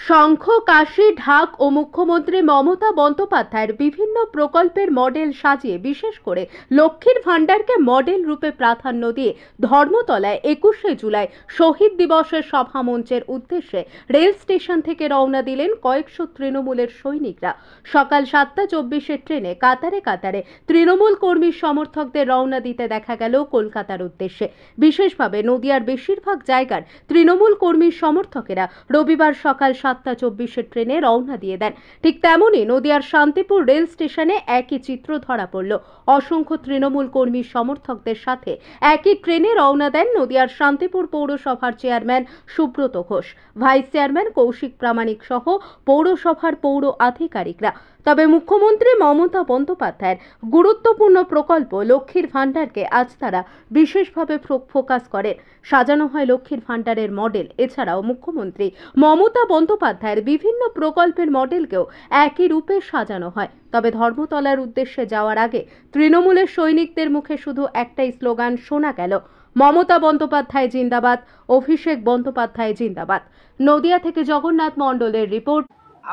শঙ্খ, কাশী, ঢাক ও মুখ্যমন্ত্রী মমতা বন্দ্যোপাধ্যায়ের বিভিন্ন প্রকল্পের মডেল সাজিয়ে বিশেষ করে লক্ষ্মীর ভাণ্ডারকে মডেল রূপে প্রাধান্য দিয়ে ধর্মতলায় ২১শে জুলাই শহীদ দিবসের সভামঞ্চের উদ্দেশ্যে রেল স্টেশন থেকে রওনা দিলেন কয়েকশো তৃণমূলের সৈনিকরা। সকাল ৭টা ২৪-এর ট্রেনে কাতারে কাতারে তৃণমূল কর্মী সমর্থকদের রওনা দিতে দেখা গেল কলকাতার উদ্দেশ্যে। বিশেষভাবে নদিয়ার বেশিরভাগ জায়গার তৃণমূল কর্মী সমর্থকেরা রবিবার সকাল ৭টা ২৪-এর ট্রেনে রওনা দিয়ে দেন। ঠিক তেমনই নদিয়ার শান্তিপুর রেল স্টেশনে একই চিত্র ধরা পড়ল। অসংখ্য তৃণমূল কর্মী সমর্থকদের সাথে একই ট্রেনে রওনা দেন নদিয়ার শান্তিপুর পৌরসভার chairman Subrata Ghosh, vice chairman Kaushik Pramanik সহ পৌরসভার পৌর আধিকারিকরা। তবে মুখ্যমন্ত্রী মমতা বন্দ্যোপাধ্যায়ের গুরুত্বপূর্ণ প্রকল্প লক্ষ্মীর ভাণ্ডারকে আজ তারা বিশেষভাবে ফোকাস করেন। সাজানো হয় লক্ষ্মীর ভাণ্ডারের মডেল। এছাড়াও মুখ্যমন্ত্রী মমতা বন্দ্যোপাধ্যায়ের বিভিন্ন প্রকল্পের মডেলকেও একই রূপে সাজানো হয়। তবে ধর্মতলার উদ্দেশ্যে যাওয়ার আগে তৃণমূলের সৈনিকদের মুখে শুধু একটাই স্লোগান শোনা গেল, মমতা বন্দ্যোপাধ্যায় জিন্দাবাদ, অভিষেক বন্দ্যোপাধ্যায় জিন্দাবাদ। নদিয়া থেকে জগন্নাথ মণ্ডলের রিপোর্ট।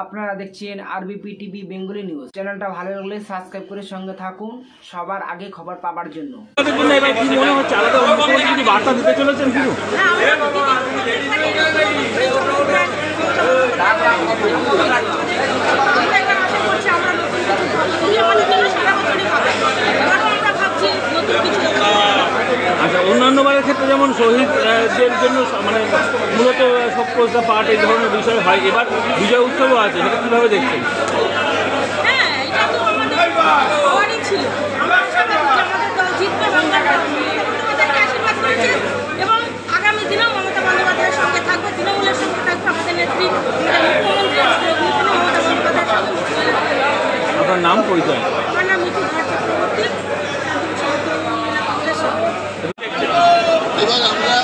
আপনারা দেখছেন আরবিপি টিভি বেঙ্গলি নিউজ। চ্যানেলটা ভালো লাগলে সাবস্ক্রাইব করে সঙ্গে থাকুন সবার আগে খবর পাওয়ার জন্য। আচ্ছা, অন্যান্য বারের ক্ষেত্রে যেমন শহীদদের জন্য মানে মূলত সবকটা পাঠ এই ধরনের বিষয় হয়, এবার বিজয় উৎসবও আছে, সেটা কীভাবে দেখছেন? এবং আগামী দিনেও মমতা বন্দ্যোপাধ্যায়ের সঙ্গে থাকবে, তৃণমূলের সঙ্গে থাকবে, আমাদের নেত্রী আপনার নাম পরিচয়? আমার নাম মিঠু চক্রবর্তী। এবার আমরা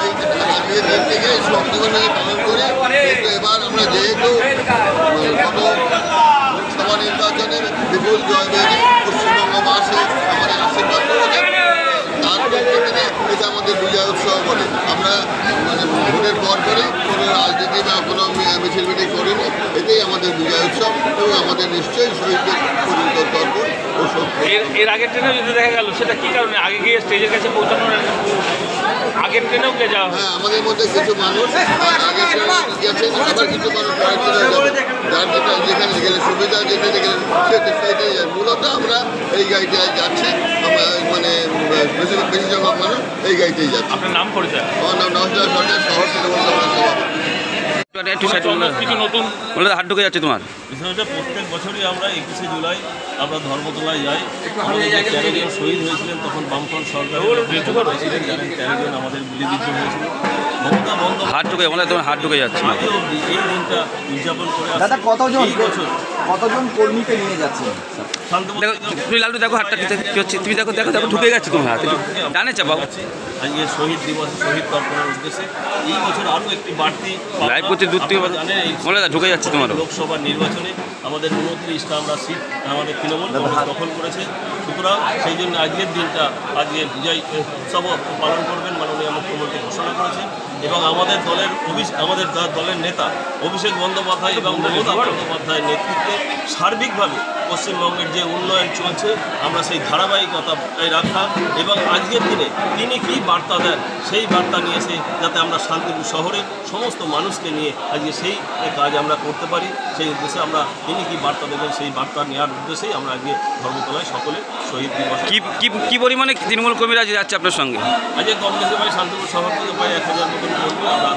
এই দিন থেকে সংবিধানে পালন করি, কিন্তু এবার আমরা যেহেতু লোকসভা নির্বাচনের বিপুল জয় পেয়ে পশ্চিমবঙ্গবাসী আমাদের আশীর্বাদ করেছেন, তার প্রেক্ষিতে এটা আমাদের বিজয় উৎসব বলে আমরা মানে ভোটের পর করি, কোনো রাজনীতি বা কোনো মিছিল মিটিং করিনি। এটাই আমাদের বিজয় উৎসব এবং আমাদের নিশ্চয়ই শহীদদের পরিণত তর্পণ ও এর আগের ট্রেনেও যদি দেখা গেল, সেটা কী কারণে আগে গিয়ে স্টেজের কাছে পৌঁছানোর আগের ট্রেনেও কে যাওয়া? হ্যাঁ, আমাদের মধ্যে কিছু মানুষ আগের ট্রেনে গেছেন, আবার কিছু মানুষ পরের ট্রেনে যাবে, যার যেটা যেখানে গেলে সুবিধা যেতে গেলে সেটাই যায়। মূলত আমরা এই গাড়িটায় যাচ্ছি, মানে বেশি সংখ্যক মানুষ এই গাড়িতেই যাচ্ছে। আপনার নাম পরিচয়? আমার নাম নওশাদ সরকার, শহর তৃণমূল কিছু নতুন বলে হাত ঢুকে যাচ্ছে তোমার বিষয়টা প্রত্যেক বছরই আমরা 21শে জুলাই আমরা ধর্মতলায় যাই। আমাদের 13 জন শহীদ হয়েছিলেন, তখন বামফ্রন্ট সরকার ছিলেন, জানেন 13 জন আমাদের গুলিবিদ্ধ হয়েছিল। মমতা বন্দ্যোপাধ্যায় হাত ঢুকে তোমার হাত ঢুকে যাচ্ছে। এই দিনটা উদযাপন করে দাদা কতজন কর্মীকে নিয়ে যাচ্ছেন? তুমি লালু দেখো হাতটা কি হচ্ছে, তুমি দেখো দেখো দেখো ঢুকে যাচ্ছে তোমার হাতে, জানে চাপাও। আজকে শহীদ দিবস, শহীদ তর্পণের উদ্দেশ্যে এই বছর আরও একটি বাড়তি লাইভ করতে ঢুকে যাচ্ছে তোমার লোকসভা নির্বাচনে আমাদের 29টা আমরা সিট আমাদের তৃণমূল দখল করেছে। সুতরাং সেই জন্য আজকের দিনটা আজকের বিজয় উৎসব পালন করবেন মাননীয় মুখ্যমন্ত্রী ঘোষণা করেছেন এবং আমাদের দলের নেতা অভিষেক বন্দ্যোপাধ্যায় এবং মমতা বন্দ্যোপাধ্যায়ের নেতৃত্বে সার্বিকভাবে পশ্চিমবঙ্গের যে উন্নয়ন চলছে আমরা সেই ধারাবাহিকতা রাখা এবং আজকের দিনে তিনি কী বার্তা দেন সেই বার্তা নিয়ে এসে যাতে আমরা শান্তিপুর শহরের সমস্ত মানুষকে নিয়ে আজকে সেই কাজ আমরা করতে পারি, সেই উদ্দেশ্যে আমরা তিনি কী বার্তা দেবেন সেই বার্তা নেওয়ার উদ্দেশ্যেই আমরা আজকে ধর্মতলায় সকলে শহীদ দিবস। কি পরিমাণে তৃণমূল কর্মীরা যাচ্ছে আপনার সঙ্গে? আজকে কম বেশি প্রায় শান্তিপুর শহর থেকে প্রায় 1000 মতন কর্মী আমরা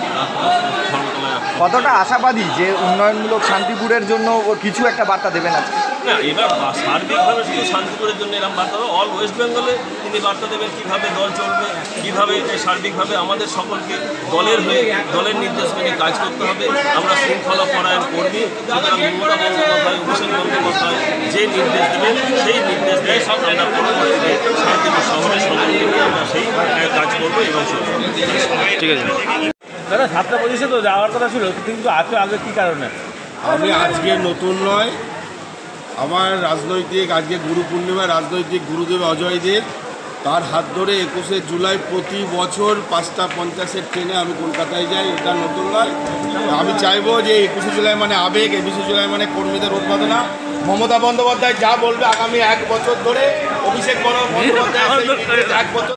ধর্মতলায়। কতটা আশাবাদী যে উন্নয়নমূলক শান্তিপুরের জন্য কিছু একটা বার্তা দেবেন আজকে? না, এবার সার্বিকভাবে শুধু শান্তিপুরের জন্য এরকম বার্তা দেবো, অল ওয়েস্ট বেঙ্গলে তিনি বার্তা দেবেন কীভাবে দল চলবে, কীভাবে সার্বিকভাবে আমাদের সকলকে দলের হয়ে দলের নির্দেশ মেনে কাজ করতে হবে। আমরা শৃঙ্খলা পরায়ণ কর্মী, সুতরাং মমতা বন্দ্যোপাধ্যায় অভিষেক বন্দ্যোপাধ্যায় যে নির্দেশ দেবেন সেই নির্দেশ দিয়ে সব আমরা পরবর্তীতে শান্তিপুর শহরে সকলকে নিয়ে আমরা সেই কাজ করবো এবং ঠিক আছে। দাদা 7টা 25-এ তো যাওয়ার কথা ছিল, কিন্তু আগে কী কারণে? আমি আজকে নতুন নয়, আমার রাজনৈতিক আজকে গুরু পূর্ণিমা, রাজনৈতিক গুরুদেব অজয় দেব তার হাত ধরে 21শে জুলাই প্রতি বছর 5:50 ট্রেনে আমি কলকাতায় যাই। এটা নতুন নয়। আমি চাইবো যে 21শে জুলাই মানে আবেগ, 21শে জুলাই মানে কর্মীদের উদ্বোধনা। মমতা বন্দ্যোপাধ্যায় যা বলবে আগামী 1 বছর ধরে অভিষেক বন্দ্যোপাধ্যায় 1 বছর